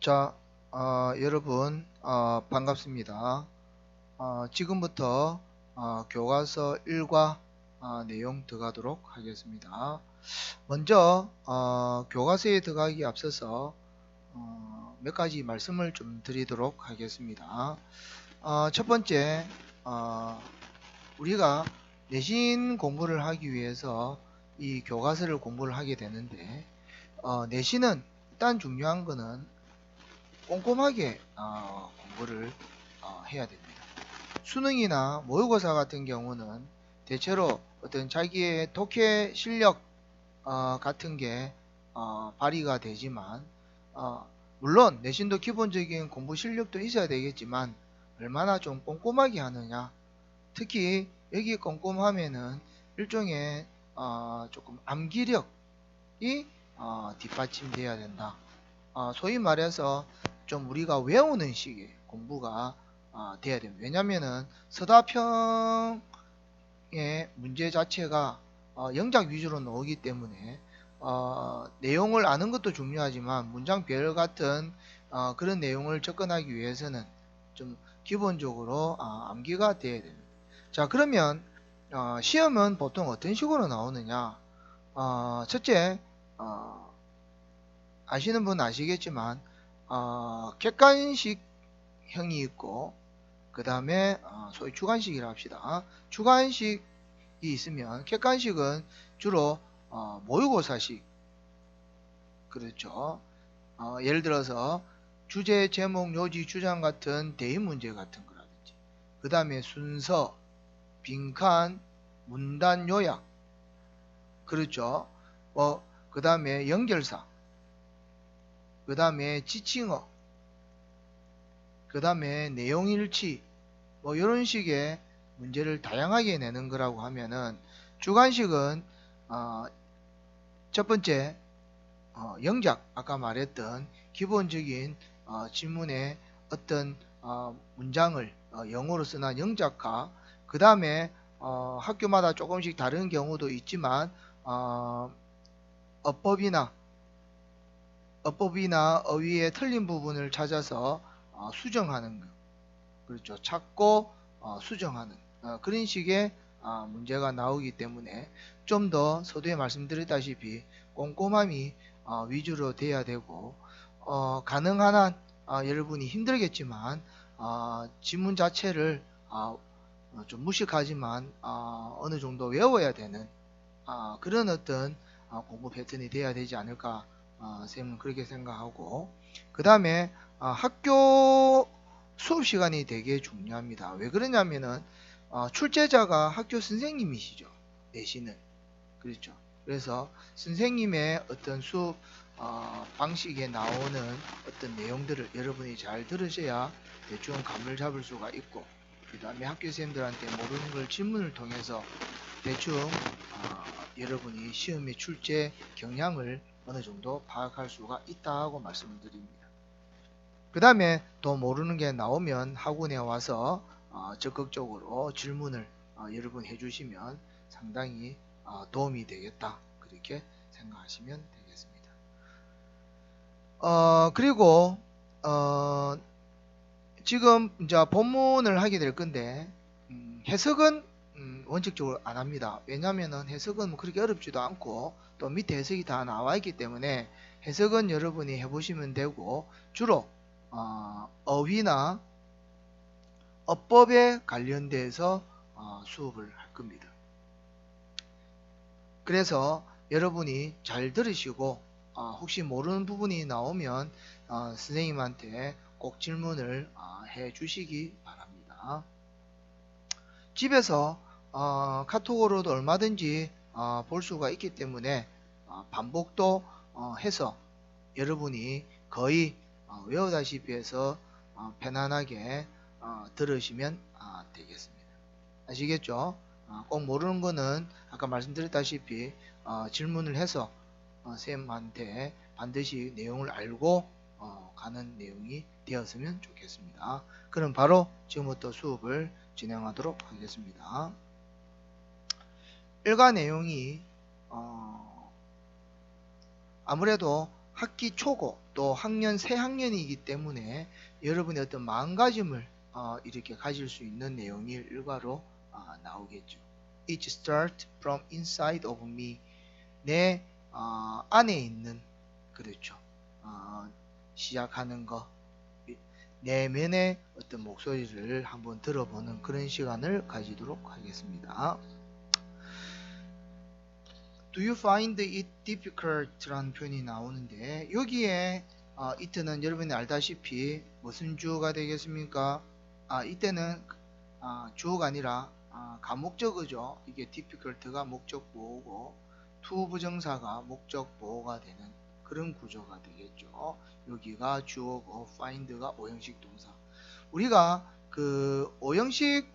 자, 여러분, 반갑습니다. 지금부터 교과서 1과 내용 들어가도록 하겠습니다. 먼저 교과서에 들어가기 앞서서 몇 가지 말씀을 좀 드리도록 하겠습니다. 첫 번째, 우리가 내신 공부를 하기 위해서 이 교과서를 공부를 하게 되는데, 내신은 일단 중요한 거는 꼼꼼하게 공부를 해야 됩니다. 수능이나 모의고사 같은 경우는 대체로 어떤 자기의 독해 실력 같은 게 발휘가 되지만, 물론 내신도 기본적인 공부 실력도 있어야 되겠지만 얼마나 좀 꼼꼼하게 하느냐, 특히 여기 꼼꼼하면은 일종의 조금 암기력이 뒷받침돼야 된다. 소위 말해서 좀 우리가 외우는 식의 공부가 돼야 됩니다. 왜냐면은 서다평의 문제 자체가 영작 위주로 나오기 때문에 내용을 아는 것도 중요하지만 문장별 같은 그런 내용을 접근하기 위해서는 좀 기본적으로 암기가 돼야 됩니다. 자, 그러면 시험은 보통 어떤 식으로 나오느냐? 첫째, 아시는 분 아시겠지만 객관식형이 있고, 그 다음에 소위 주관식이라 합시다. 주관식이 있으면 객관식은 주로 모의고사식, 그렇죠. 예를 들어서 주제, 제목, 요지, 주장 같은 대입 문제 같은 거라든지, 그 다음에 순서, 빈칸, 문단 요약, 그렇죠. 그 다음에 연결사, 그 다음에 지칭어, 그 다음에 내용일치, 이런 식의 문제를 다양하게 내는 거라고 하면은, 주관식은 첫 번째 영작, 아까 말했던 기본적인 질문의 어떤 문장을 영어로 쓰나 영작화, 그 다음에 학교마다 조금씩 다른 경우도 있지만 어법이나 어휘의 틀린 부분을 찾아서 수정하는 것, 그렇죠. 찾고 수정하는 그런 식의 문제가 나오기 때문에 좀 더 서두에 말씀드렸다시피 꼼꼼함이 위주로 돼야 되고, 가능한 한 여러분이 힘들겠지만 지문 자체를 좀 무식하지만 어느 정도 외워야 되는 그런 어떤 공부 패턴이 돼야 되지 않을까, 쌤은 그렇게 생각하고, 그 다음에 학교 수업 시간이 되게 중요합니다. 왜 그러냐면은 출제자가 학교 선생님이시죠. 내신은. 그렇죠. 그래서 선생님의 어떤 수업 방식에 나오는 어떤 내용들을 여러분이 잘 들으셔야 대충 감을 잡을 수가 있고, 그 다음에 학교 선생님들한테 모르는 걸 질문을 통해서 대충 여러분이 시험의 출제 경향을 어느 정도 파악할 수가 있다고 말씀을 드립니다. 그 다음에 또 모르는 게 나오면 학원에 와서 적극적으로 질문을 여러분 해주시면 상당히 도움이 되겠다, 그렇게 생각하시면 되겠습니다. 그리고 지금 이제 본문을 하게 될 건데, 해석은 원칙적으로 안 합니다. 왜냐면은 해석은 뭐 그렇게 어렵지도 않고 또 밑에 해석이 다 나와 있기 때문에 해석은 여러분이 해보시면 되고, 주로 어휘나 어법에 관련돼서 수업을 할 겁니다. 그래서 여러분이 잘 들으시고 혹시 모르는 부분이 나오면 선생님한테 꼭 질문을 해 주시기 바랍니다. 집에서 카톡으로도 얼마든지 볼 수가 있기 때문에 반복도 해서 여러분이 거의 외우다시피 해서 편안하게 들으시면 되겠습니다. 아시겠죠? 꼭 모르는 거는 아까 말씀드렸다시피 질문을 해서 쌤한테 반드시 내용을 알고 가는 내용이 되었으면 좋겠습니다. 그럼 바로 지금부터 수업을 진행하도록 하겠습니다. 일과 내용이 아무래도 학기 초고 또 새 학년이기 때문에 여러분의 어떤 마음가짐을 이렇게 가질 수 있는 내용이 일과로 나오겠죠. It starts from inside of me. 내 안에 있는, 그렇죠. 시작하는 거, 내면의 어떤 목소리를 한번 들어보는 그런 시간을 가지도록 하겠습니다. Do you find it difficult? 라는 표현이 나오는데, 여기에 it는 여러분이 알다시피 무슨 주어가 되겠습니까? 이때는 주어가 아니라 가목적어죠. 이게 difficult가 목적 보호고 to 부정사가 목적 보호가 되는 그런 구조가 되겠죠. 여기가 주어고 find가 오형식 동사. 우리가 그 오형식에서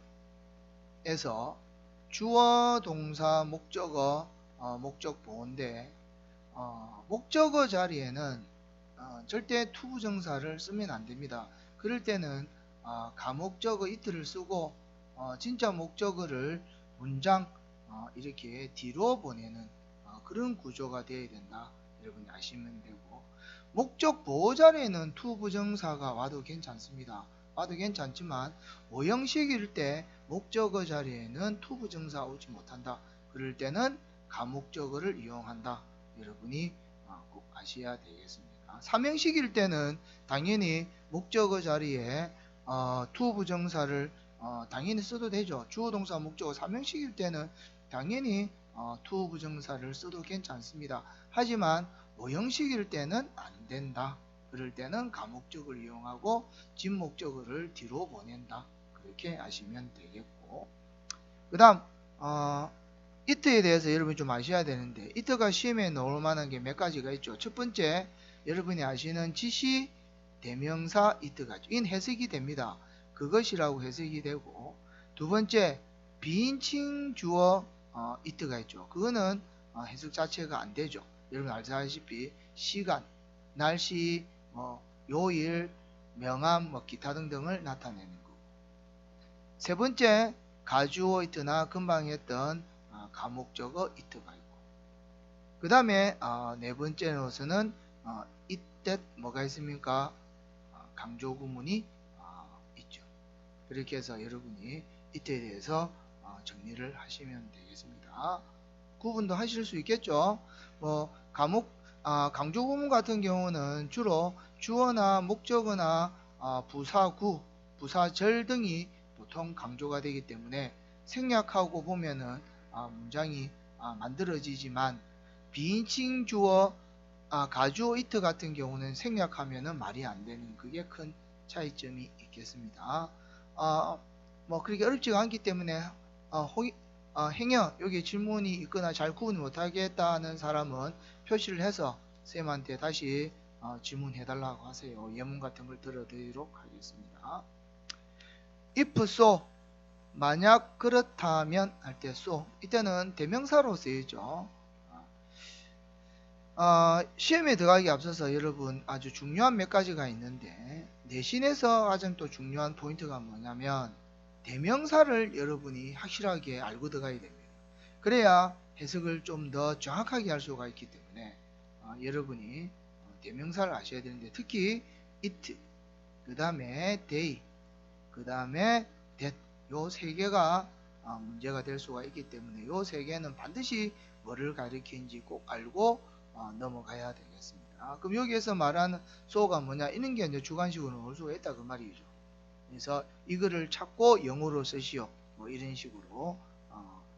주어 동사 목적어 목적 보호인데 목적어 자리에는 절대 to 부정사를 쓰면 안 됩니다. 그럴 때는 가목적어 it를 쓰고 진짜 목적어를 문장 이렇게 뒤로 보내는 그런 구조가 되어야 된다. 여러분이 아시면 되고, 목적 보호 자리에는 to 부정사가 와도 괜찮습니다. 와도 괜찮지만 오형식일 때 목적어 자리에는 to 부정사 오지 못한다. 그럴 때는 가목적어를 이용한다. 여러분이 꼭 아셔야 되겠습니다. 삼형식일 때는 당연히 목적어 자리에 to 부정사를 당연히 써도 되죠. 주어 동사 목적어. 삼형식일 때는 당연히 to 부정사를 써도 괜찮습니다. 하지만 오형식일 때는 안 된다. 그럴 때는 가목적어를 이용하고 진목적어를 뒤로 보낸다. 그렇게 아시면 되겠고, 그 다음 it에 대해서 여러분이 좀 아셔야 되는데, it가 시험에 나올 만한 게 몇 가지가 있죠. 첫 번째, 여러분이 아시는 지시 대명사 it가 있죠. 이는 해석이 됩니다. 그것이라고 해석이 되고, 두 번째, 비인칭 주어 it가 있죠. 그거는 해석 자체가 안 되죠. 여러분 알다시피 시간, 날씨, 요일, 명암, 기타 등등을 나타내는 거고. 세 번째, 가주어 it나 금방 했던 가목적어 it가 있고, 그 다음에 네 번째로서는 it that 뭐가 있습니까? 강조 구문이 있죠. 그렇게 해서 여러분이 it에 대해서 정리를 하시면 되겠습니다. 구분도 하실 수 있겠죠. 강조 구문 같은 경우는 주로 주어나 목적어나 부사구, 부사절 등이 보통 강조가 되기 때문에 생략하고 보면은 문장이 만들어지지만, 비인칭 주어 가주어 it 같은 경우는 생략하면은 말이 안 되는, 그게 큰 차이점이 있겠습니다. 그렇게 어렵지가 않기 때문에 행여 여기 질문이 있거나 잘 구분 못하겠다는 사람은 표시를 해서 쌤한테 다시 질문해 달라고 하세요. 예문 같은 걸 들어드리도록 하겠습니다. if so, 만약 그렇다면 할 때 so, 이때는 대명사로 쓰이죠. 시험에 들어가기 앞서서 여러분 아주 중요한 몇 가지가 있는데, 내신에서 가장 또 중요한 포인트가 뭐냐면 대명사를 여러분이 확실하게 알고 들어가야 됩니다. 그래야 해석을 좀 더 정확하게 할 수가 있기 때문에 여러분이 대명사를 아셔야 되는데, 특히 it, 그 다음에 they, 그 다음에 that, 요 세 개가 문제가 될 수가 있기 때문에 요 세 개는 반드시 뭐를 가리키는지 꼭 알고 넘어가야 되겠습니다. 그럼 여기에서 말하는 so가 뭐냐, 이런 게 이제 주관식으로 나올 수가 있다 그 말이죠. 그래서 이거를 찾고 영어로 쓰시오, 이런 식으로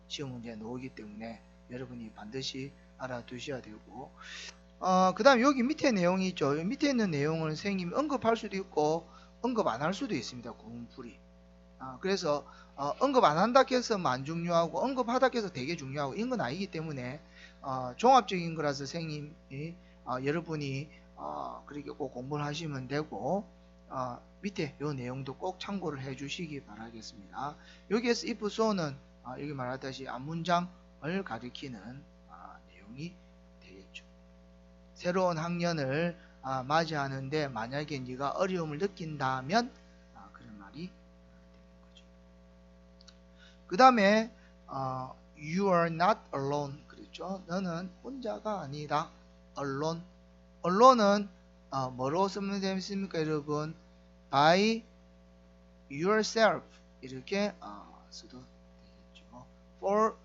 시험 문제에 나오기 때문에 여러분이 반드시 알아두셔야 되고, 그 다음 여기 밑에 내용이 있죠. 밑에 있는 내용을 선생님이 언급할 수도 있고 언급 안 할 수도 있습니다. 구문풀이. 그래서 언급 안 한다 해서 안 중요하고 언급하다 해서 되게 중요하고 이런 건 아니기 때문에 종합적인 거라서 선생님이 여러분이 그렇게 꼭 공부를 하시면 되고, 밑에 요 내용도 꼭 참고를 해 주시기 바라겠습니다. 여기에서 if so는 여기 말하듯이 앞문장을 가리키는 내용이 되겠죠. 새로운 학년을 맞이하는데 만약에 네가 어려움을 느낀다면 그런 말이 되는 거죠. 그 다음에 you are not alone, 그렇죠. 너는 혼자가 아니다. alone. alone은 뭐로 쓰면 되겠습니까, 여러분? by yourself 이렇게 써도 되겠죠. for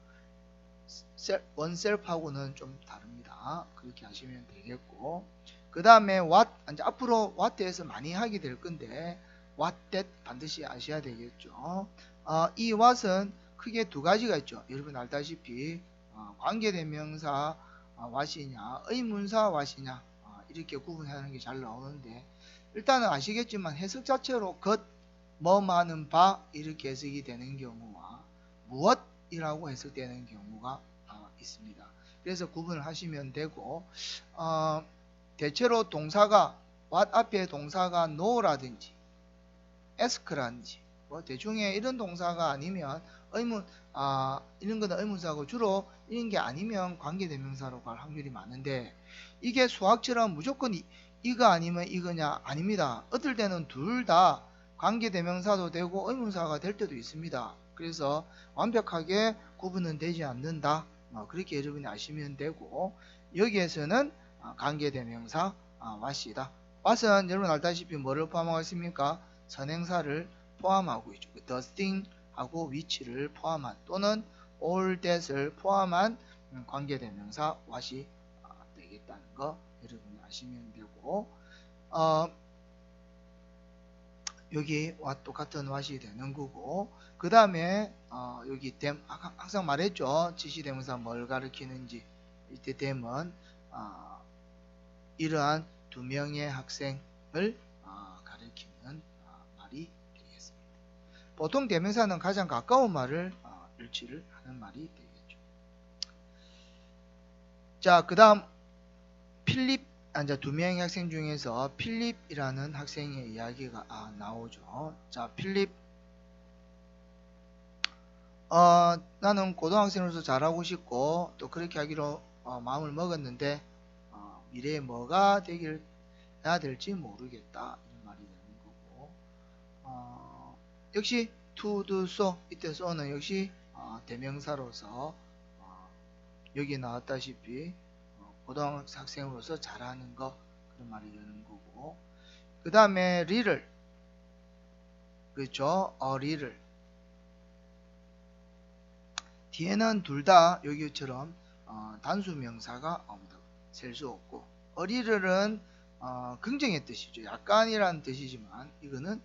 oneself하고는 좀 다릅니다. 그렇게 하시면 되겠고, 그 다음에 what, 이제 앞으로 what에서 많이 하게 될 건데 what that 반드시 아셔야 되겠죠. 이 what은 크게 두 가지가 있죠. 여러분 알다시피 관계대명사 what이냐 의문사 what이냐 이렇게 구분하는 게 잘 나오는데, 일단은 아시겠지만 해석 자체로 것, 뭐 많은 바 이렇게 해석이 되는 경우와 무엇이라고 해석되는 경우가 있습니다. 그래서 구분을 하시면 되고, 대체로 동사가 what 앞에 동사가 no라든지 ask라든지 뭐 대충의 이런 동사가 아니면 의문 이런 거는 의문사고, 주로 이런 게 아니면 관계대명사로 갈 확률이 많은데, 이게 수학처럼 무조건 이거 아니면 이거냐? 아닙니다. 어떨 때는 둘 다 관계대명사도 되고 의문사가 될 때도 있습니다. 그래서 완벽하게 구분은 되지 않는다. 그렇게 여러분이 아시면 되고, 여기에서는 관계대명사 what이다. what은 여러분 알다시피 뭐를 포함하고 있습니까? 선행사를 포함하고 있죠. the thing 하고 which를 포함한, 또는 all that을 포함한 관계대명사 what이 되겠다는 거 여러분이 아시면 되고, 여기 what 똑같은 what이 되는 거고, 그 다음에 여기 them, 항상 말했죠. 지시대명사 뭘 가리키는지. 이때 them은 이러한 두 명의 학생을 가리키는 말이 되겠습니다. 보통 대명사는 가장 가까운 말을 일치를 하는 말이 되겠죠. 자, 그 다음 필립, 이제 두 명의 학생 중에서 필립이라는 학생의 이야기가 나오죠. 자, 필립, 나는 고등학생으로서 잘하고 싶고 또 그렇게 하기로 마음을 먹었는데 미래에 뭐가 해야 될지 모르겠다, 이런 말이 되는 거고, 역시 to, do, so, 이때 so는 역시 대명사로서 여기 나왔다시피 고등학생으로서 잘하는 거, 그런 말이 되는 거고, 그 다음에 리를, 그렇죠? 리를 뒤에는 둘 다 여기처럼 단수 명사가 셀 수 없고, 어리를은 긍정의 뜻이죠. 약간이라는 뜻이지만 이거는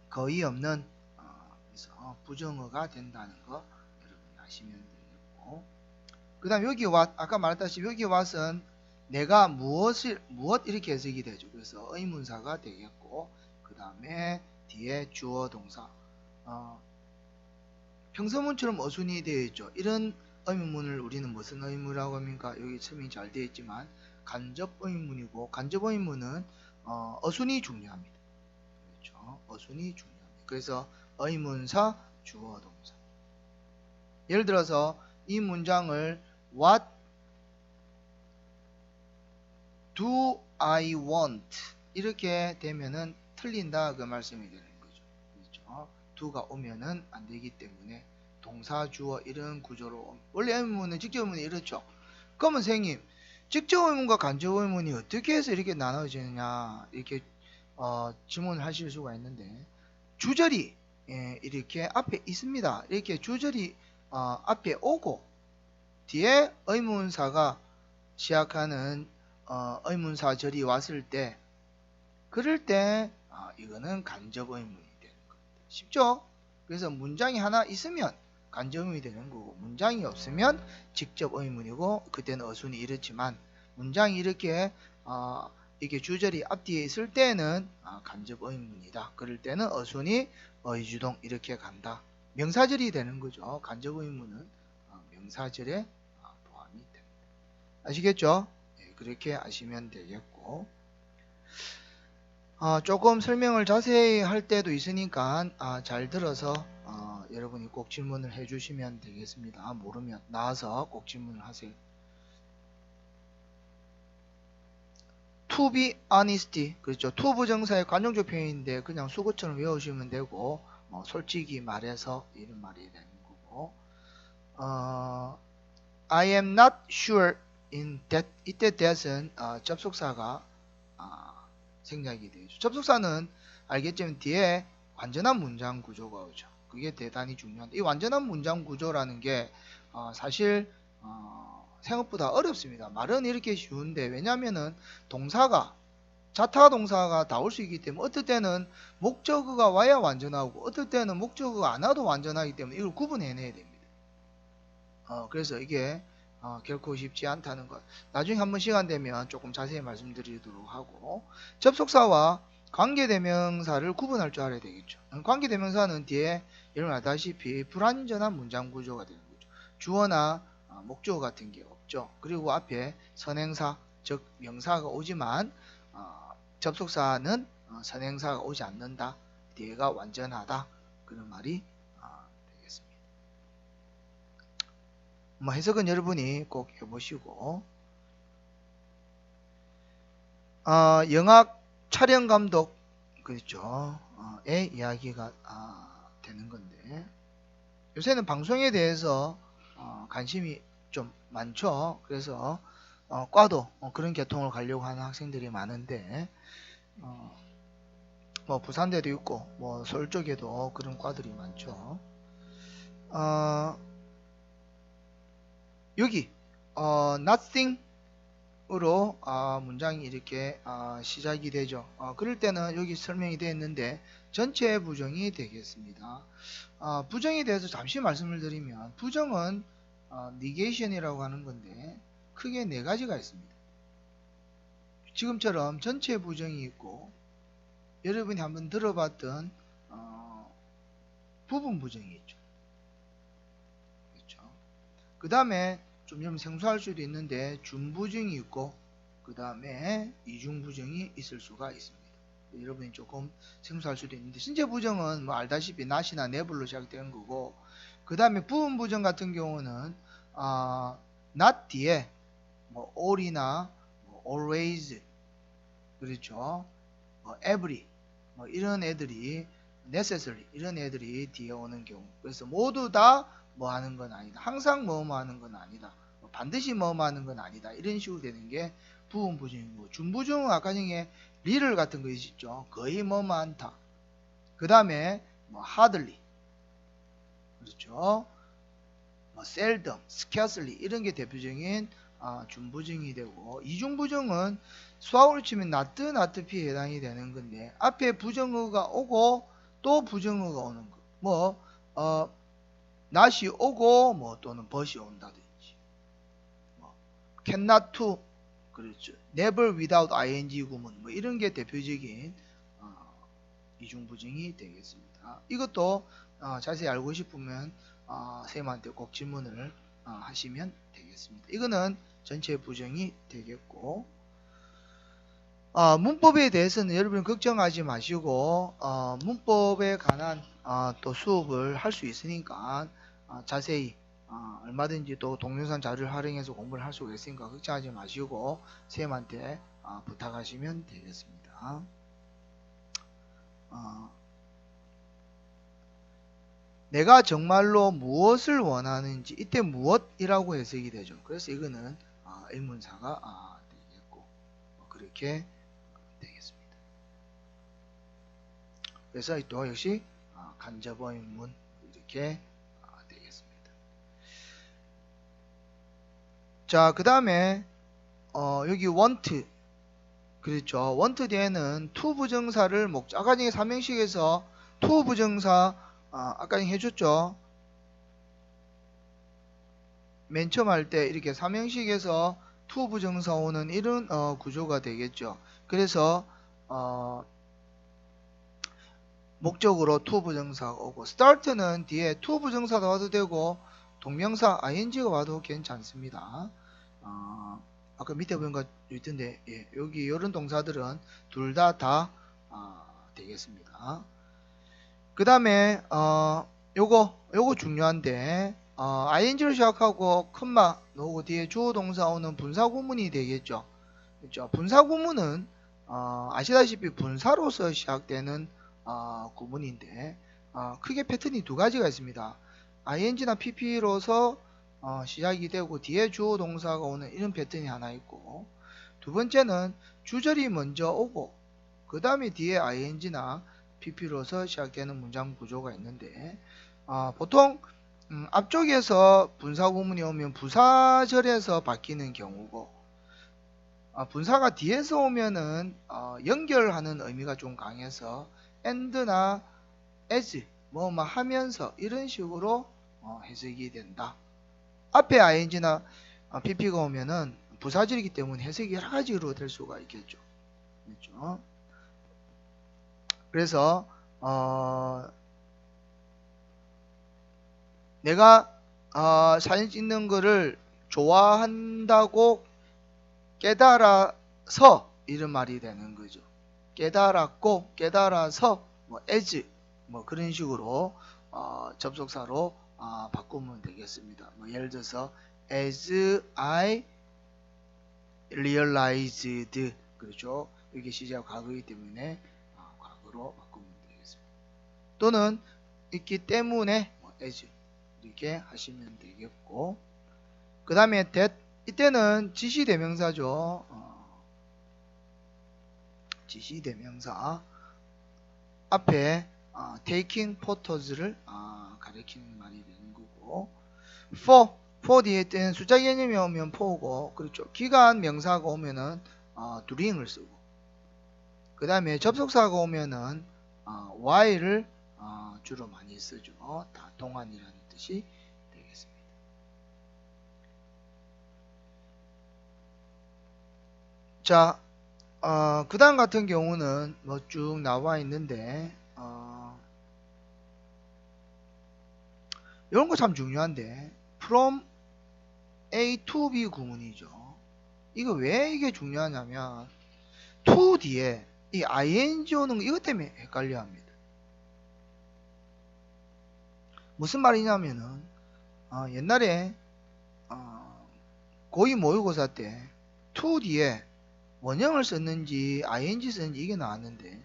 거의 없는 그래서 부정어가 된다는 거 여러분이 아시면 되겠고, 그 다음 여기 what, 아까 말했다시피 여기 what은 내가 무엇 이렇게 해석이 되죠. 그래서 의문사가 되겠고, 그 다음에 뒤에 주어 동사, 평서문처럼 어순이 되어 있죠. 이런 의문문을 우리는 무슨 의문이라고 합니까? 여기 설명이 잘 되어 있지만 간접 의문이고, 간접 의문은 어순이 중요합니다. 그렇죠? 어순이 중요합니다. 그래서 의문사, 주어 동사. 예를 들어서 이 문장을 What do I want? 이렇게 되면은 틀린다, 그 말씀이 되는 거죠. 그렇죠? do가 오면은 안 되기 때문에 동사, 주어 이런 구조로, 원래 의문은 직접 의문이 이렇죠. 그러면 선생님, 직접 의문과 간접 의문이 어떻게 해서 이렇게 나눠지느냐, 이렇게 질문을 하실 수가 있는데, 주절이 이렇게 앞에 있습니다. 이렇게 주절이 앞에 오고 뒤에 의문사가 시작하는 의문사절이 왔을 때, 그럴 때 이거는 간접 의문이 되는 겁니다. 쉽죠? 그래서 문장이 하나 있으면 간접 의문이 되는 거고, 문장이 없으면 직접 의문이고, 그때는 어순이 이렇지만 문장이 이렇게 이게 주절이 앞뒤에 있을 때는 간접 의문이다. 그럴 때는 어순이 의주동 이렇게 간다. 명사절이 되는 거죠. 간접 의문은 명사절에 포함이 됩니다. 아시겠죠? 네, 그렇게 아시면 되겠고, 조금 설명을 자세히 할 때도 있으니까 잘 들어서 여러분이 꼭 질문을 해주시면 되겠습니다. 모르면 나와서 꼭 질문을 하세요. To be honesty, 그렇죠. to 부정사의 관용적 표현인데 그냥 수거처럼 외우시면 되고, 솔직히 말해서 이런 말이 되는 거고, I am not sure in that. 이때 that은 접속사가 생략이 되죠. 접속사는 알겠지만 뒤에 완전한 문장 구조가 오죠. 그게 대단히 중요한데 이 완전한 문장 구조라는 게 사실 생각보다 어렵습니다. 말은 이렇게 쉬운데 왜냐면은 동사가 자타 동사가 다 올 수 있기 때문에 어떨 때는 목적어가 와야 완전하고 어떨 때는 목적어가 안 와도 완전하기 때문에 이걸 구분해내야 됩니다. 그래서 이게 결코 쉽지 않다는 것. 나중에 한번 시간 되면 조금 자세히 말씀드리도록 하고 접속사와 관계대명사를 구분할 줄 알아야 되겠죠. 관계대명사는 뒤에 여러분 알다시피 불완전한 문장 구조가 되는 거죠. 주어나 목적어 같은 게 없죠. 그리고 앞에 선행사 즉 명사가 오지만 접속사는 선행사가 오지 않는다. 뒤에가 완전하다. 그런 말이 되겠습니다. 해석은 여러분이 꼭 해보시고 영화 촬영 감독 그렇죠. 의 이야기가 되는 건데 요새는 방송에 대해서 관심이 좀 많죠. 그래서 과도 그런 계통을 가려고 하는 학생들이 많은데 부산대도 있고 서울 쪽에도 그런 과들이 많죠. 여기 nothing으로 문장이 이렇게 시작이 되죠. 그럴 때는 여기 설명이 되어 있는데 전체 부정이 되겠습니다. 부정에 대해서 잠시 말씀을 드리면 부정은 negation이라고 하는 건데 크게 네 가지가 있습니다. 지금처럼 전체 부정이 있고 여러분이 한번 들어봤던 부분 부정이 있죠. 그렇죠. 그 다음에 좀 여러분 생소할 수도 있는데 준부정이 있고 그 다음에 이중부정이 있을 수가 있습니다. 여러분이 조금 생소할 수도 있는데 신체 부정은 알다시피 not이나 never로 시작되는 거고 그 다음에 부분 부정 같은 경우는 not 뒤에 all이나 always 그렇죠. every 이런 애들이 necessary 이런 애들이 뒤에 오는 경우 그래서 모두 다 하는 건 아니다. 항상 하는 건 아니다. 반드시 하는 건 아니다. 이런 식으로 되는 게 부분 부정이고 준부정은 아까 전에 little 같은 거 있죠. 거의 않다. 그 다음에 hardly 그렇죠. seldom, scarcely 이런 게 대표적인 준부정이 되고 이중부정은 수학으로 치면 not P에 해당이 되는 건데 앞에 부정어가 오고 또 부정어가 오는 거 not이 오고 또는 but이 온다든지 cannot to 그렇죠. never without ing 구문 이런 게 대표적인 이중부정이 되겠습니다. 이것도 자세히 알고 싶으면 선생님한테 꼭 질문을 하시면 되겠습니다. 이거는 전체 부정이 되겠고 문법에 대해서는 여러분 걱정하지 마시고 문법에 관한 또 수업을 할 수 있으니까 자세히 얼마든지 또 동영상 자료를 활용해서 공부를 할 수가 있으니까 걱정하지 마시고 선생님한테 부탁하시면 되겠습니다. 내가 정말로 무엇을 원하는지 이때 무엇이라고 해석이 되죠. 그래서 이거는 의문사가 되겠고 그렇게 되겠습니다. 그래서 또 역시 간접의문 이렇게 되겠습니다. 자, 그 다음에 여기 want 그렇죠. want 뒤에는 to 부정사를 아까 전에 삼형식에서 to 부정사 아까 해줬죠. 맨 처음 할 때 이렇게 삼형식에서 to 부정사 오는 이런 구조가 되겠죠. 그래서 목적으로 to 부정사가 오고 start는 뒤에 to 부정사가 와도 되고 동명사 ing가 와도 괜찮습니다. 아까 밑에 보니까 있던데 여기 이런 동사들은 둘 다 되겠습니다. 그 다음에 요거 중요한데 ing로 시작하고 컴마 놓고 뒤에 주어 동사 오는 분사구문이 되겠죠. 그렇죠? 분사구문은 아시다시피 분사로서 시작되는 구문인데 크게 패턴이 두 가지가 있습니다. ing나 pp로서 시작이 되고 뒤에 주어 동사가 오는 이런 패턴이 하나 있고, 두 번째는 주절이 먼저 오고 그 다음에 뒤에 ing나 pp로서 시작되는 문장 구조가 있는데, 보통 앞쪽에서 분사 구문이 오면 부사절에서 바뀌는 경우고, 분사가 뒤에서 오면은 연결하는 의미가 좀 강해서 and나 as 뭐 하면서 이런 식으로 해석이 된다. 앞에 ing나 pp가 오면은 부사절이기 때문에 해석이 여러 가지로 될 수가 있겠죠. 그렇죠? 그래서 내가 사진 찍는 거를 좋아한다고 깨달아서 이런 말이 되는 거죠. 깨달았고 깨달아서 뭐 as 뭐 그런 식으로 접속사로 바꾸면 되겠습니다. 뭐 예를 들어서 as I realized, 그렇죠? 이게 시제가 과거이기 때문에 과거로 바꾸면 되겠습니다. 또는 있기 때문에 뭐 as 이렇게 하시면 되겠고, 그 다음에 that 이때는 지시대명사죠. 지시대명사 앞에 taking photos를 가리키는 말이 되는 거고, for 뒤에 때는 숫자 개념이 오면 for고, 그렇죠. 기간 명사가 오면은 doing을 쓰고, 그 다음에 접속사가 오면은 while을 주로 많이 쓰죠. 다 동안이라는 뜻이 되겠습니다. 자, 그 다음 같은 경우는 뭐 쭉 나와 있는데, 이런 거 참 중요한데, from A to B 구문이죠. 이거 왜 이게 중요하냐면, to 뒤에 이 ing 오는 거 이것 때문에 헷갈려 합니다. 무슨 말이냐면은, 옛날에 고2 모의고사 때 to 뒤에 원형을 썼는지 ing 썼는지 이게 나왔는데,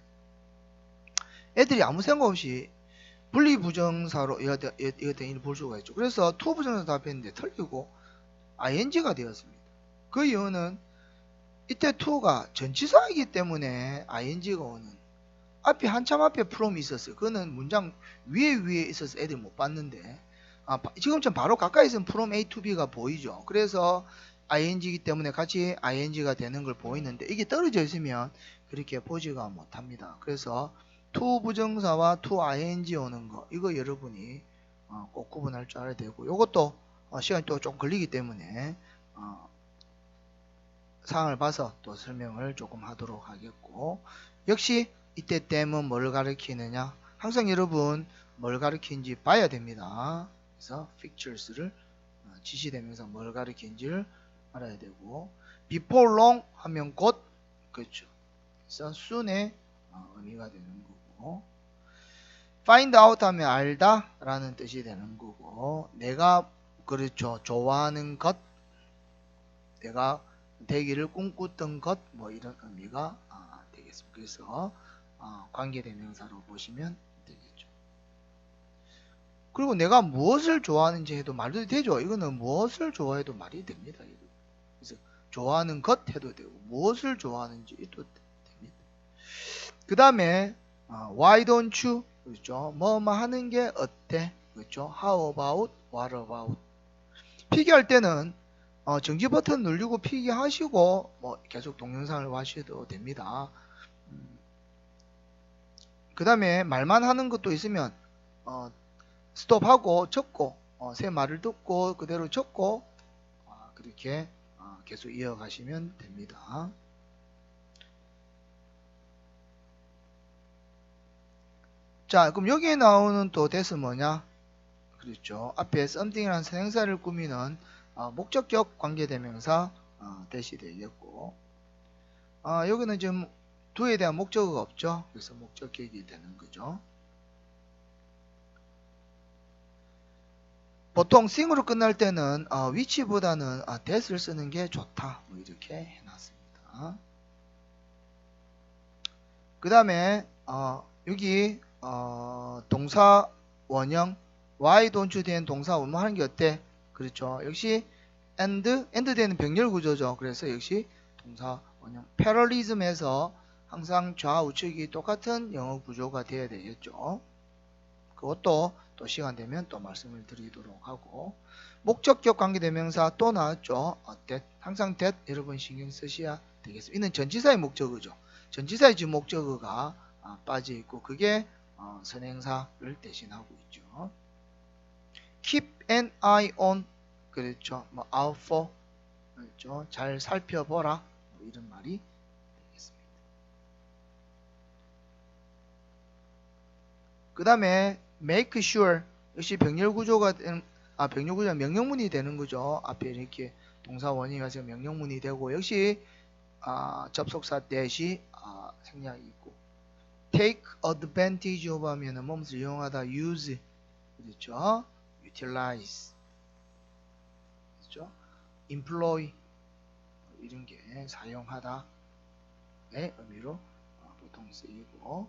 애들이 아무 생각 없이 분리부정사로 이것 때문에 볼 수가 있죠. 그래서 to 부정사 답했는데 틀리고 ing가 되었습니다. 그 이유는 이때 to가 전치사이기 때문에 ing가 오는, 앞에 한참 앞에 from이 있었어요. 그거는 문장 위에 있어서 애들 못 봤는데, 지금처럼 바로 가까이 있으면 from A to B가 보이죠. 그래서 ing이기 때문에 같이 ing가 되는 걸 보이는데, 이게 떨어져 있으면 그렇게 보지가 못합니다. 그래서 to 부정사와 to ing 오는 거, 이거 여러분이 꼭 구분할 줄 알아야 되고, 요것도 시간이 또 좀 걸리기 때문에 상황을 봐서 또 설명을 조금 하도록 하겠고, 역시 이때 땜은 뭘 가리키느냐, 항상 여러분 뭘 가리키는지 봐야 됩니다. 그래서 fixtures를 지시대명사 뭘 가리키는지를 알아야 되고, before long 하면 곧, 그렇죠. 그래서 soon의 의미가 되는 거고, find out 하면 알다 라는 뜻이 되는 거고, 내가, 그렇죠, 좋아하는 것, 내가 되기를 꿈꾸던 것, 뭐 이런 의미가 되겠습니다. 그래서 관계대명사로 보시면 되겠죠. 그리고 내가 무엇을 좋아하는지 해도 말도 되죠. 이거는 무엇을 좋아해도 말이 됩니다. 그래서 좋아하는 것 해도 되고, 무엇을 좋아하는지 해도 됩니다. 그 다음에 why don't you, 그렇죠. 뭐 하는 게 어때, 그렇죠. how about, what about. 필기할 때는 정지 버튼 누르고 필기하시고 뭐 계속 동영상을 하셔도 됩니다. 그 다음에 말만 하는 것도 있으면 스톱하고 적고, 새 말을 듣고 그대로 적고, 그렇게 계속 이어가시면 됩니다. 자, 그럼 여기에 나오는 또 that은 뭐냐, 그렇죠. 앞에 something이라는 선행사를 꾸미는 목적격 관계대명사 that이 되겠고, 여기는 지금 do에 대한 목적어가 없죠. 그래서 목적격이 되는 거죠. 보통 thing으로 끝날 때는 which보다는 that을 쓰는 게 좋다, 뭐 이렇게 해놨습니다. 그 다음에 여기 동사 원형 why don't you 된 동사 원형 하는 게 어때, 그렇죠. 역시 and 되는 병렬 구조죠. 그래서 역시 동사 원형 패러리즘에서 항상 좌우측이 똑같은 영어 구조가 되어야 되겠죠. 그것도 또 시간 되면 또 말씀을 드리도록 하고, 목적격 관계대명사 또 나왔죠. that. 항상 that 여러분 신경 쓰셔야 되겠습니다. 이는 전치사의 목적어죠. 전치사의 지금 목적어가 빠져 있고 그게 선행사를 대신하고 있죠. keep an eye on, 그렇죠. 뭐 out for, 그렇죠. 잘 살펴보라, 뭐 이런 말이 되겠습니다. 그 다음에 make sure, 역시 병렬 구조가 병렬 구조가 명령문이 되는 거죠. 앞에 이렇게 동사 원형이 와서 명령문이 되고, 역시 접속사 that이 생략이 있고, take advantage of 하면은 뭐뭐를 이용하다, use, 그렇죠. utilize, 그렇죠. employ, 이런 게 사용하다의 의미로 보통 쓰이고,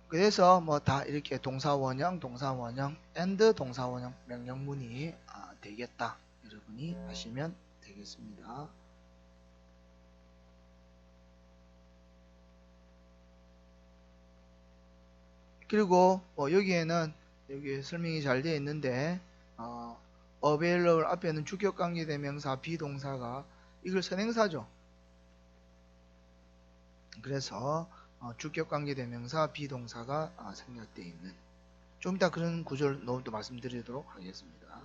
그래서 뭐 다 이렇게 동사원형, and 동사원형 명령문이 되겠다, 여러분이 하시면 되겠습니다. 그리고 여기에는 여기 설명이 잘 되어 있는데 available 앞에는 주격관계대명사 비동사가 이걸 선행사죠. 그래서 주격관계대명사 비동사가 생략되어 있는, 좀 이따 그런 구조를 또 말씀드리도록 하겠습니다.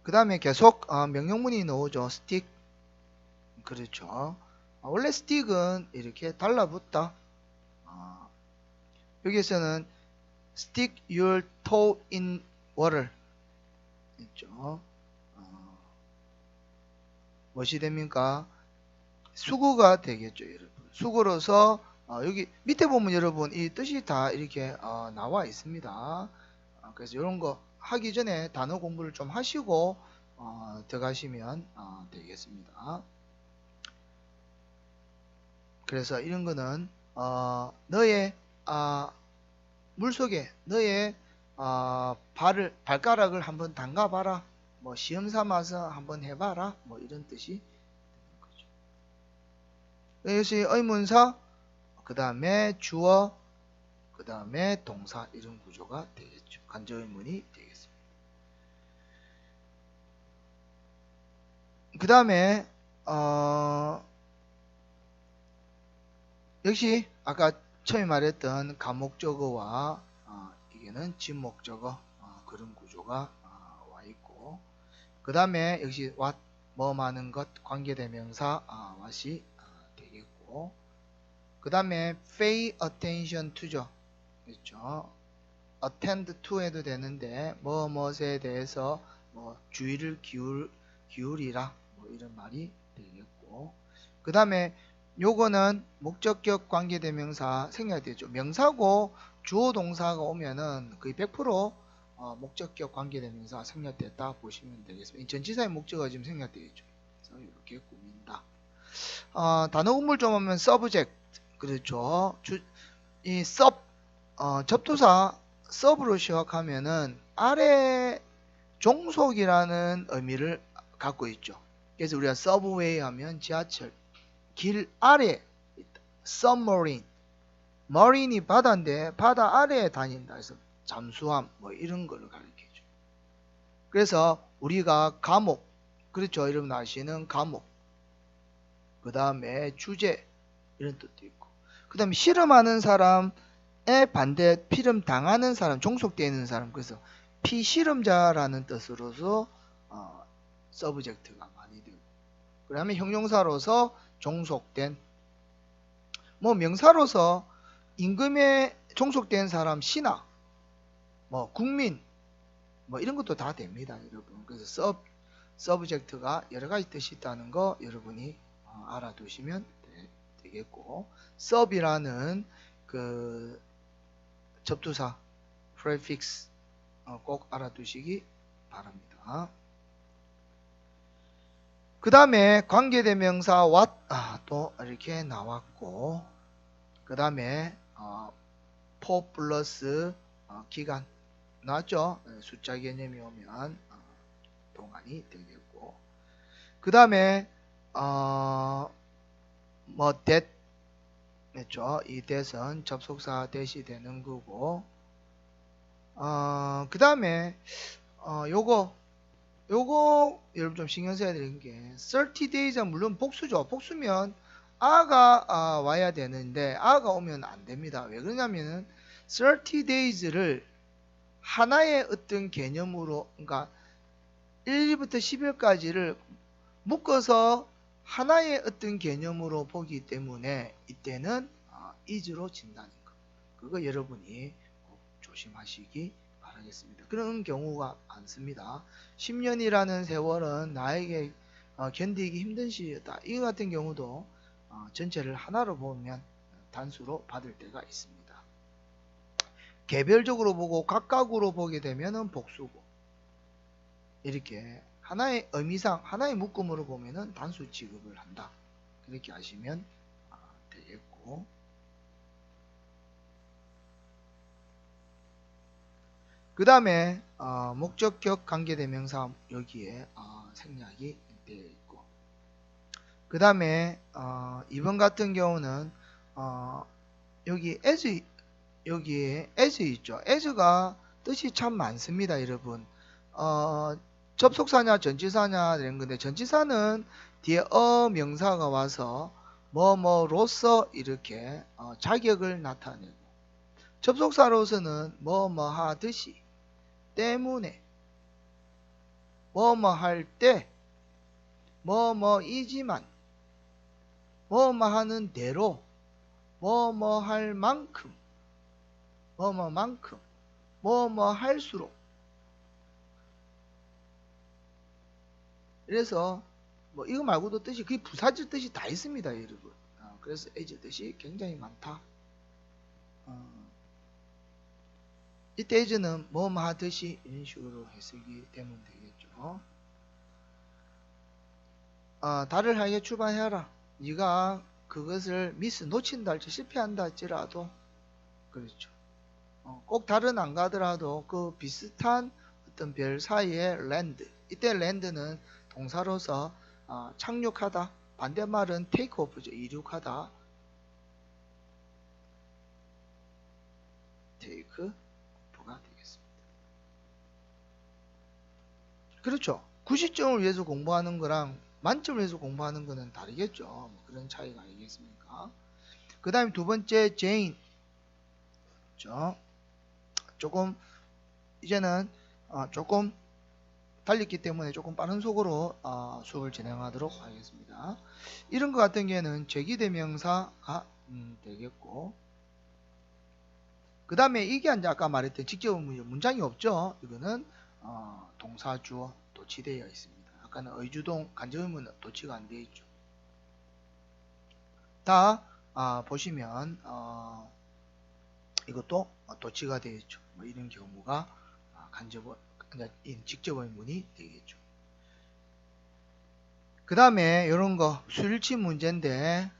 그 다음에 계속 명령문이 나오죠. stick, 그렇죠. 원래 stick은 이렇게 달라붙다. 여기에서는 stick your toe in water, 있죠. 무엇이 됩니까? 수구가 되겠죠, 여러분. 수구로서 여기 밑에 보면 여러분 이 뜻이 다 이렇게 나와 있습니다. 그래서 이런 거 하기 전에 단어 공부를 좀 하시고 들어가시면 되겠습니다. 그래서 이런 거는 너의 물속에 너의 발가락을 한번 담가봐라, 뭐 시험 삼아서 한번 해봐라, 뭐 이런 뜻이 되는 거죠. 그래서 의문사, 그 다음에 주어, 그 다음에 동사, 이런 구조가 되겠죠. 간접의문이 되겠습니다. 그 다음에 역시 아까 처음에 말했던 가목적어와 이게는 진목적어, 그런 구조가 와 있고, 그 다음에 역시 what, 뭐 많은 것, 관계대명사 what이 되겠고, 그 다음에 pay attention to죠. 그렇죠. attend to 해도 되는데 무엇에 대해서 주의를 기울이라, 뭐 이런 말이 되겠고, 그 다음에 요거는 목적격 관계대명사 생략되죠. 명사고 주어 동사가 오면은 거의 100% 목적격 관계대명사 생략됐다 보시면 되겠습니다. 전치사의 목적어가 지금 생략되겠죠. 그래서 이렇게 꾸민다. 단어 구물 좀 하면 subject, 그렇죠. 이 sub, 접두사 sub로 시작하면은 아래 종속이라는 의미를 갖고 있죠. 그래서 우리가 subway 하면 지하철, 길 아래 있다. submarine, marine이 바다인데 바다 아래에 다닌다 해서 잠수함, 뭐 이런 걸 가리켜줘. 그래서 우리가 감옥, 그렇죠. 여러분 아시는 감옥, 그 다음에 주제, 이런 뜻도 있고, 그 다음에 실험하는 사람의 반대 피름 당하는 사람, 종속되어 있는 사람, 그래서 피실험자라는 뜻으로서 서브젝트가 많이 되고, 그 다음에 형용사로서 종속된, 뭐 명사로서 임금에 종속된 사람, 신하, 뭐 국민, 뭐 이런 것도 다 됩니다, 여러분. 그래서 서브젝트가 여러 가지 뜻이 있다는 거 여러분이 알아두시면 되겠고, sub이라는 그 접두사 prefix 꼭 알아두시기 바랍니다. 그 다음에 관계대명사 what 또 이렇게 나왔고, 그 다음에 포 플러스 기간 나왔죠? 숫자 개념이 오면 동안이 되겠고, 그 다음에 뭐 that 했죠? 이 that은 접속사 that이 되는 거고, 그 다음에 요거 여러분 좀 신경 써야 되는 게 30 days가 물론 복수죠. 복수면 아가 와야 되는데 아가 오면 안 됩니다. 왜 그러냐면은 30 days를 하나의 어떤 개념으로, 그러니까 1일부터 10일까지를 묶어서 하나의 어떤 개념으로 보기 때문에 이때는 is로 진다는 거. 그거 여러분이 꼭 조심하시기 바라겠습니다. 그런 경우가 많습니다. 10년이라는 세월은 나에게 견디기 힘든 시기였다. 이 같은 경우도 전체를 하나로 보면 단수로 받을 때가 있습니다. 개별적으로 보고 각각으로 보게 되면은 복수고, 이렇게 하나의 의미상 하나의 묶음으로 보면은 단수 취급을 한다. 그렇게 하시면 되겠고, 그 다음에 목적격 관계대명사 여기에 생략이 되어 있고, 그 다음에 2번 같은 경우는 여기 여기에 as 있죠. as가 뜻이 참 많습니다, 여러분. 접속사냐 전치사냐 이런 건데, 전치사는 뒤에 명사가 와서 뭐뭐로서 이렇게 자격을 나타내고, 접속사로서는 뭐뭐 하듯이, 때문에, 뭐뭐 할 때, 뭐뭐이지만, 뭐뭐 하는 대로, 뭐뭐 할 만큼, 뭐뭐만큼, 뭐뭐 할수록. 그래서 뭐 이거 말고도 뜻이, 그게 부사질 뜻이 다 있습니다, 여러분. 그래서 as 뜻이 굉장히 많다. 이때 as는 뭐뭐 하듯이 이런 식으로 해석이 되면 되겠죠. 달을 향해 출발해라. 네가 그것을 놓친다 할지 실패한다 할지라도, 그렇죠. 꼭 달은 안 가더라도 그 비슷한 어떤 별 사이에 랜드, 이때 랜드는 동사로서 착륙하다, 반대말은 테이크오프죠. 이륙하다. 테이크오프가 되겠습니다. 그렇죠. 90점을 위해서 공부하는 거랑 만점을 위해서 공부하는 거는 다르겠죠. 뭐 그런 차이가 아니겠습니까? 그 다음에 두 번째 제인. 그렇죠. 조금 이제는 조금 달렸기 때문에 조금 빠른 속으로 수업을 진행하도록 하겠습니다. 이런 것 같은 경우에는 제기대명사가 되겠고, 그 다음에 이게 이제 아까 말했던 직접 문장이 없죠. 이거는 동사 주어 도치되어 있습니다. 아까는 의주동 간접의문은 도치가 안 되어 있죠. 다 보시면 이것도 도치가 되어 있죠. 뭐 이런 경우가 직접 의문이 되겠죠. 그 다음에 이런 거 수일치 문제인데,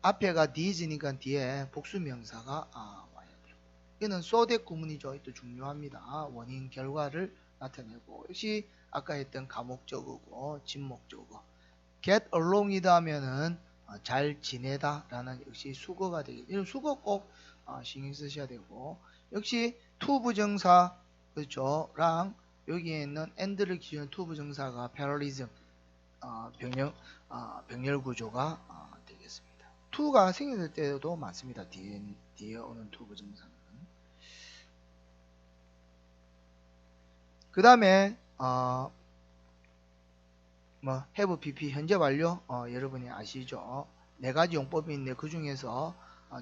앞에가 these니까 뒤에 복수명사가 와야 돼요. 이거는 so that 구문이죠. 또 중요합니다. 원인 결과를 나타내고, 역시 아까 했던 가목적어고 진목적어. get along이다 하면은 잘 지내다 라는 역시 수거가 되겠죠. 이런 수거 꼭 신경 쓰셔야 되고, 역시 to 부정사, 그렇죠, 랑 여기에 있는 and를 기준으로 to 부정사가 parallelism, 병렬 구조가 되겠습니다. to가 생길 때도 많습니다. 뒤에 오는 to 부정사는. 그 다음에 뭐 have pp 현재 완료, 여러분이 아시죠? 네 가지 용법이 있는데 그 중에서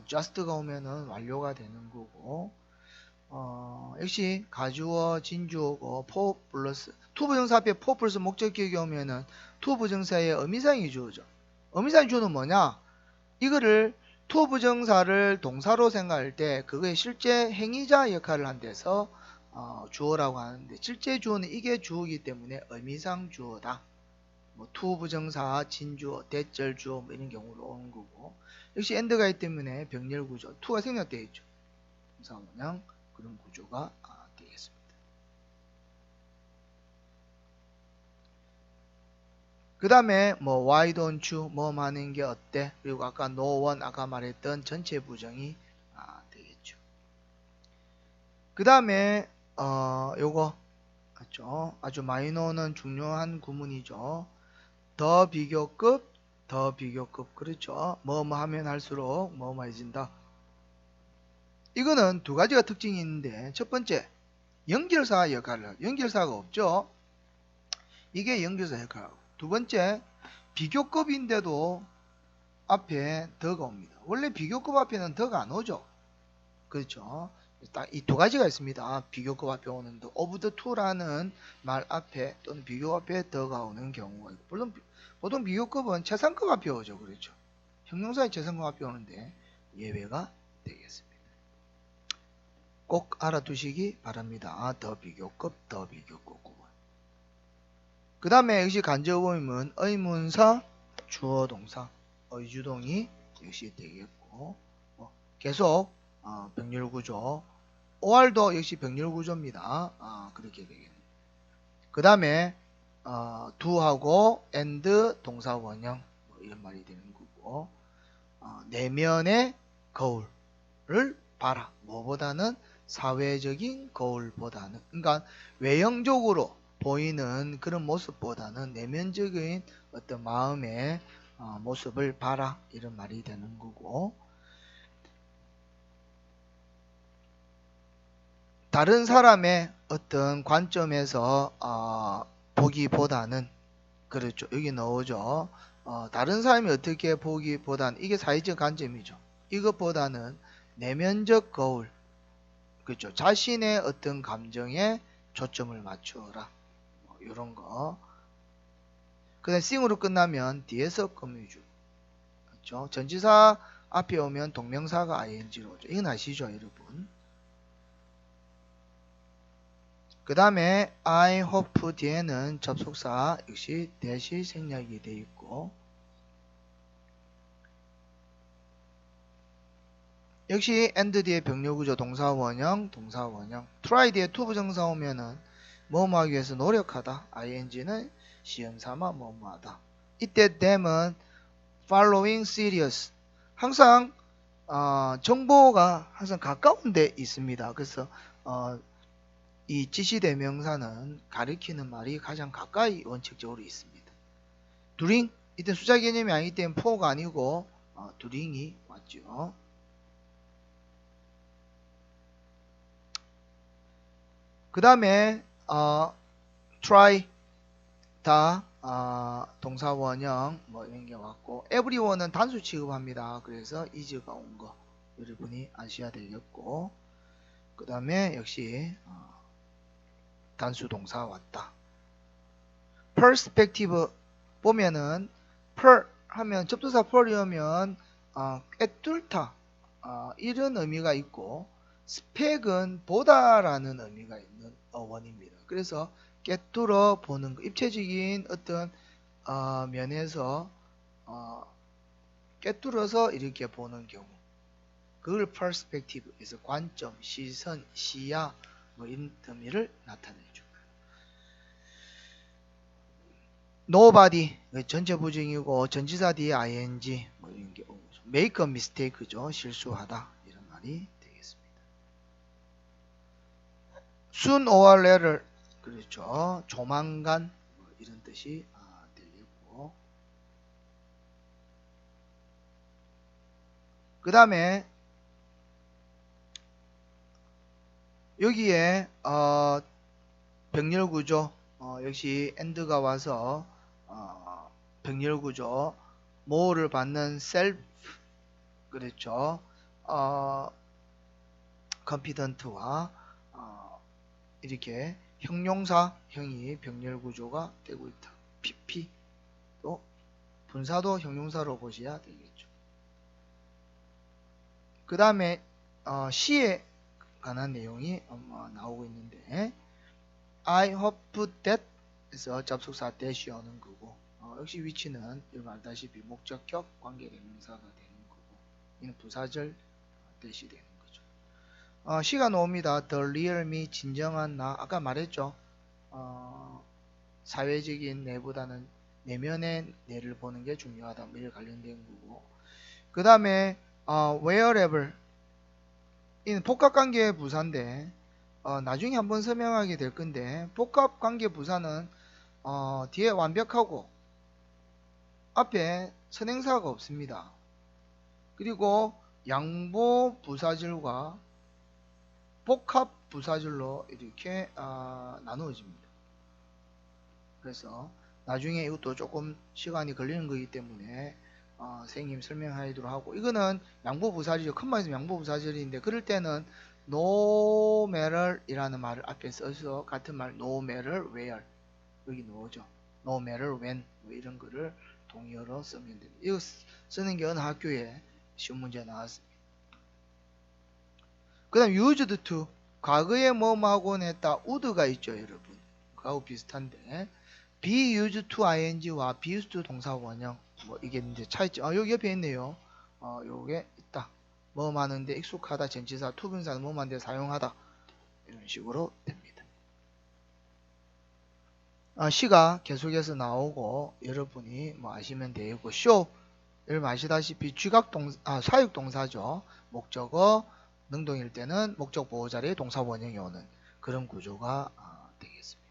just가 오면은 완료가 되는 거고, 역시 가주어 진주어고 for 플러스 to 부정사 앞에 for 플러스 목적격이 오면은 to 부정사의 의미상이 주어죠. 의미상이 주어는 뭐냐? 이거를 to 부정사를 동사로 생각할 때 그거의 실제 행위자 역할을 한 데서 주어라고 하는데, 실제 주어는 이게 주어이기 때문에 의미상 주어다. 뭐 to 부정사, 진주어, 대절주어 뭐 이런 경우로 오는 거고 역시 and가 있기 때문에 병렬 구조 to가 생략되어 있죠. 동사원형 그런 구조가 되겠습니다. 그 다음에 뭐 why don't you 뭐 하는 게 어때? 그리고 아까 no one 아까 말했던 전체 부정이 되겠죠. 그 다음에 요거 맞죠? 아주 마이너는 중요한 구문이죠. 더 비교급 그렇죠. 뭐뭐 하면 할수록 뭐뭐해진다. 이거는 두 가지가 특징이 있는데 첫 번째 연결사 역할을 연결사가 없죠. 이게 연결사 역할하고 두 번째 비교급인데도 앞에 더가 옵니다. 원래 비교급 앞에는 더가 안 오죠. 그렇죠. 딱 이 두 가지가 있습니다. 비교급 앞에 오는 더 of the two라는 말 앞에 또는 비교 앞에 더가 오는 경우가 있고 물론 보통 비교급은 최상급 앞에 오죠. 그렇죠. 형용사의 최상급 앞에 오는데 예외가 되겠습니다. 꼭 알아두시기 바랍니다. 더 비교급 구분. 그 다음에 역시 간접의문 의문사 주어 동사 의주동이 역시 되겠고 계속 병렬구조 OR도 역시 병렬구조입니다. 그렇게 되겠네요. 그 다음에 do하고 and 동사 원형 뭐 이런 말이 되는 거고 내면의 거울을 봐라. 뭐보다는 사회적인 거울보다는 그러니까 외형적으로 보이는 그런 모습보다는 내면적인 어떤 마음의 모습을 봐라 이런 말이 되는 거고 다른 사람의 어떤 관점에서 보기보다는 그렇죠. 여기 나오죠. 다른 사람이 어떻게 보기보다는 이게 사회적 관점이죠. 이것보다는 내면적 거울 그렇죠. 자신의 어떤 감정에 초점을 맞추어라. 이런 거. 그 다음에 싱으로 끝나면 뒤에서 검유주. 그렇죠. 전치사 앞에 오면 동명사가 ing로 오죠. 이건 아시죠, 여러분? 그 다음에 I hope 뒤에는 접속사 역시 대시 생략이 되어 있고 역시 and 뒤에 병렬구조 동사원형 try 뒤에 to 부정사 오면은 뭐뭐 하기 위해서 노력하다 ing는 시험삼아 뭐뭐 하다 이때 them은 following serious 항상 정보가 항상 가까운 데 있습니다. 그래서 이 지시대명사는 가리키는 말이 가장 가까이 원칙적으로 있습니다. during 이때 숫자 개념이 아니기 때문에 for가 아니고 during이 맞죠. 그 다음에 try 다 동사원형 뭐 이런 게 왔고 everyone은 단수 취급합니다. 그래서 is가 온 거 여러분이 아셔야 되겠고 그 다음에 역시 단수 동사 왔다. perspective 보면은 per 하면 접두사 per이면 꿰뚫다 이런 의미가 있고 스펙은 보다라는 의미가 있는 어원입니다. 그래서 꿰뚫어 보는 거 입체적인 어떤 면에서 꿰뚫어서 이렇게 보는 경우 그걸 perspective에서 관점, 시선, 시야 뭐 이런 의미를 나타내죠. nobody 전체 부정이고 전치사 뒤에 ing 뭐 이런 게 오고 make a mistake죠. 실수하다 이런 말이 되겠습니다. soon or later 그렇죠. 조만간 뭐 이런 뜻이 되겠고 그 다음에 여기에 병렬구조 역시 and가 와서 병렬구조 뭐를 받는 self 그렇죠. confident와 이렇게 형용사형이 병렬구조가 되고 있다. PP 또 분사도 형용사로 보셔야 되겠죠. 그 다음에 시에 관한 내용이 나오고 있는데 I hope that 에서 접속사 that이 오는 거고 역시 위치는 여러분 알다시피 목적격 관계대명사가 되는 거고 이는 부사절 대시 되는 거죠. 시가 나옵니다. The real me 진정한 나 아까 말했죠. 사회적인 내보다는 내면의 내를 보는 게 중요하다. 이에 관련된 거고 그 다음에 wherever 이는 복합관계 부사인데 나중에 한번 설명하게 될 건데 복합관계 부사는 뒤에 완벽하고 앞에 선행사가 없습니다. 그리고 양보 부사절과 복합 부사절로 이렇게 나누어집니다. 그래서 나중에 이것도 조금 시간이 걸리는 거기 때문에 선생님 설명하도록 하고 이거는 양보 부사절이죠. 큰 말에서 양보 부사절인데 그럴 때는 no matter 이라는 말을 앞에 써서 같은 말 no matter where 여기 넣어줘. no matter when 뭐 이런 거를 동의어로 쓰면 됩니다. 이거 쓰는 게 어느 학교에 시험 문제 나왔습니다. 그 다음 used to 과거에 뭐하고는 했다 would가 있죠 여러분. 그하고 비슷한데 be used to ing와 be used to 동사 원형 뭐 이게 이제 차이점 여기 옆에 있네요. 요게 있다. 뭐 하는데 익숙하다 전치사 투분사는 뭐 하는데 사용하다 이런 식으로 됩니다. 시가 계속해서 나오고 여러분이 뭐 아시면 되고 show 여러분 아시다시피 사역동사죠. 목적어 능동일 때는 목적 보호 자리에 동사 원형이 오는 그런 구조가 되겠습니다.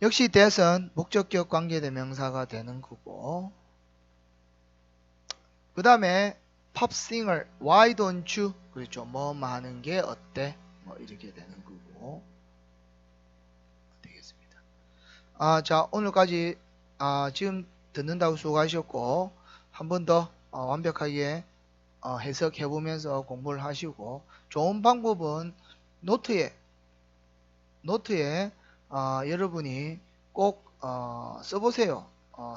역시 that은 목적격 관계대명사가 되는 거고 그 다음에 pop singer why don't you 그렇죠. 뭐 하는 게 어때 뭐 이렇게 되는 거고 되겠습니다. 자 오늘까지 지금 듣는다고 수고하셨고 한 번 더 완벽하게 해석해 보면서 공부를 하시고 좋은 방법은 노트에 여러분이 꼭 써보세요.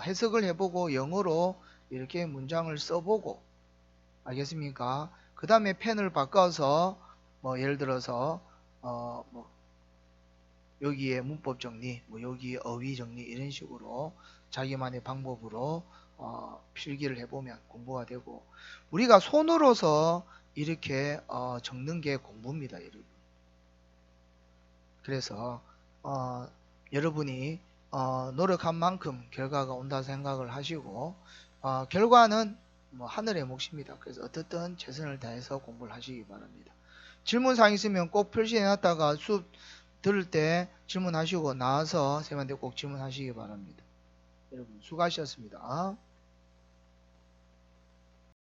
해석을 해보고 영어로 이렇게 문장을 써보고 알겠습니까? 그 다음에 펜을 바꿔서 뭐 예를 들어서 뭐 여기에 문법 정리, 뭐 여기에 어휘 정리 이런 식으로 자기만의 방법으로 필기를 해보면 공부가 되고 우리가 손으로서 이렇게 적는 게 공부입니다, 여러분. 그래서 여러분이 노력한 만큼 결과가 온다 생각을 하시고 결과는 뭐 하늘의 몫입니다. 그래서 어떻든 최선을 다해서 공부를 하시기 바랍니다. 질문사항 있으면 꼭 표시해놨다가 수업 들을 때 질문하시고 나와서 쌤한테 꼭 질문하시기 바랍니다. 여러분 수고하셨습니다.